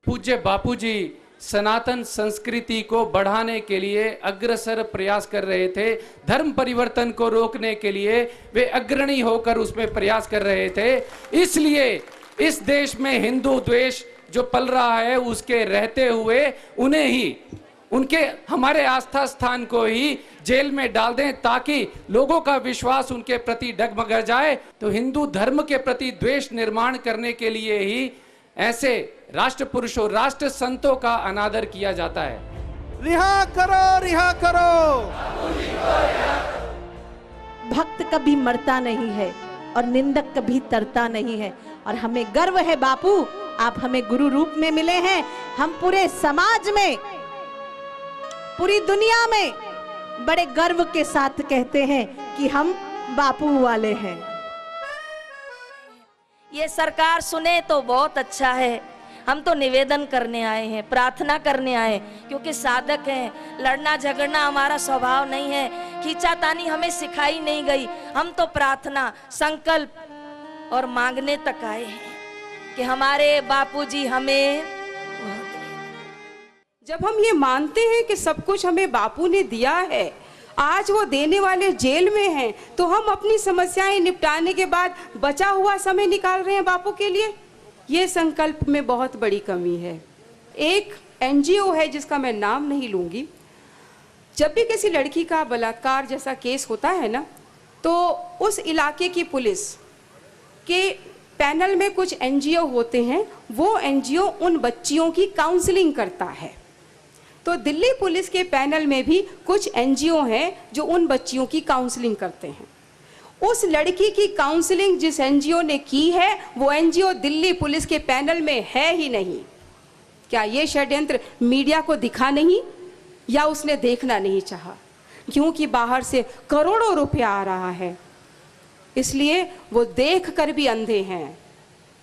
पूज्य बापूजी सनातन संस्कृति को बढ़ाने के लिए अग्रसर प्रयास कर रहे थे। धर्म परिवर्तन को रोकने के लिए वे अग्रणी होकर उसमें प्रयास कर रहे थे। इसलिए इस देश में हिंदू द्वेष जो पल रहा है, उसके रहते हुए उन्हें ही, उनके हमारे आस्था स्थान को ही जेल में डाल दें, ताकि लोगों का विश्वास उनके प्रति डगमगा जाए। तो हिंदू धर्म के प्रति द्वेष निर्माण करने के लिए ही ऐसे राष्ट्र पुरुषों, राष्ट्र संतों का अनादर किया जाता है। रिहा करो, रिहा करो। भक्त कभी मरता नहीं है और निंदक कभी तरता नहीं है। और हमें गर्व है बापू, आप हमें गुरु रूप में मिले हैं। हम पूरे समाज में, पूरी दुनिया में बड़े गर्व के साथ कहते हैं कि हम बापू वाले हैं। ये सरकार सुने तो बहुत अच्छा है। हम तो निवेदन करने आए हैं, प्रार्थना करने आए, क्योंकि साधक हैं। लड़ना झगड़ना हमारा स्वभाव नहीं है, खींचातानी हमें सिखाई नहीं गई। हम तो प्रार्थना, संकल्प और मांगने तक आए हैं कि हमारे बापूजी हमें। जब हम ये मानते हैं कि सब कुछ हमें बापू ने दिया है, आज वो देने वाले जेल में हैं, तो हम अपनी समस्याएं निपटाने के बाद बचा हुआ समय निकाल रहे हैं बापू के लिए। ये संकल्प में बहुत बड़ी कमी है। एक एनजीओ है जिसका मैं नाम नहीं लूंगी, जब भी किसी लड़की का बलात्कार जैसा केस होता है ना, तो उस इलाके की पुलिस के पैनल में कुछ एनजीओ होते हैं। वो एनजीओ उन बच्चियों की काउंसलिंग करता है। तो दिल्ली पुलिस के पैनल में भी कुछ एनजीओ हैं जो उन बच्चियों की काउंसलिंग करते हैं। उस लड़की की काउंसलिंग जिस एनजीओ ने की है, वो एनजीओ दिल्ली पुलिस के पैनल में है ही नहीं। क्या ये षड्यंत्र मीडिया को दिखा नहीं, या उसने देखना नहीं चाहा? क्योंकि बाहर से करोड़ों रुपया आ रहा है, इसलिए वो देख कर भी अंधे हैं,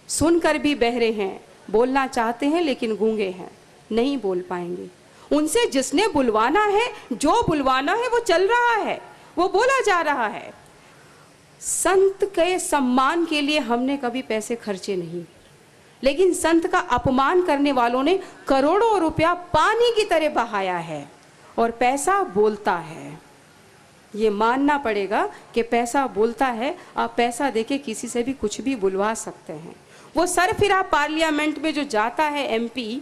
सुनकर भी बहरे हैं, बोलना चाहते हैं लेकिन गूंगे हैं, नहीं बोल पाएंगे। उनसे जिसने बुलवाना है, जो बुलवाना है, वो चल रहा है, वो बोला जा रहा है। संत के सम्मान के लिए हमने कभी पैसे खर्चे नहीं, लेकिन संत का अपमान करने वालों ने करोड़ों रुपया पानी की तरह बहाया है। और पैसा बोलता है, ये मानना पड़ेगा कि पैसा बोलता है। आप पैसा देके किसी से भी कुछ भी बुलवा सकते हैं। वो सरफिरा पार्लियामेंट में जो जाता है एमपी,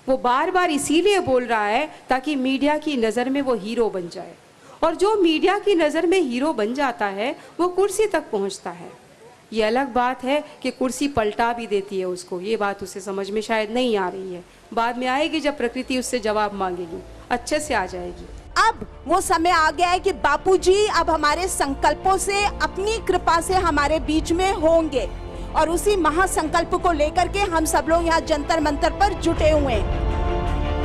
वो बार बार इसीलिए बोल रहा है ताकि मीडिया की नज़र में वो हीरो बन जाए। और जो मीडिया की नज़र में हीरो बन जाता है, वो कुर्सी तक पहुंचता है। ये अलग बात है कि कुर्सी पलटा भी देती है उसको। ये बात उसे समझ में शायद नहीं आ रही है, बाद में आएगी जब प्रकृति उससे जवाब मांगेगी, अच्छे से आ जाएगी। अब वो समय आ गया है कि बापूजी अब हमारे संकल्पों से, अपनी कृपा से हमारे बीच में होंगे। और उसी महासंकल्प को लेकर के हम सब लोग यहाँ जंतर मंतर पर जुटे हुए हैं।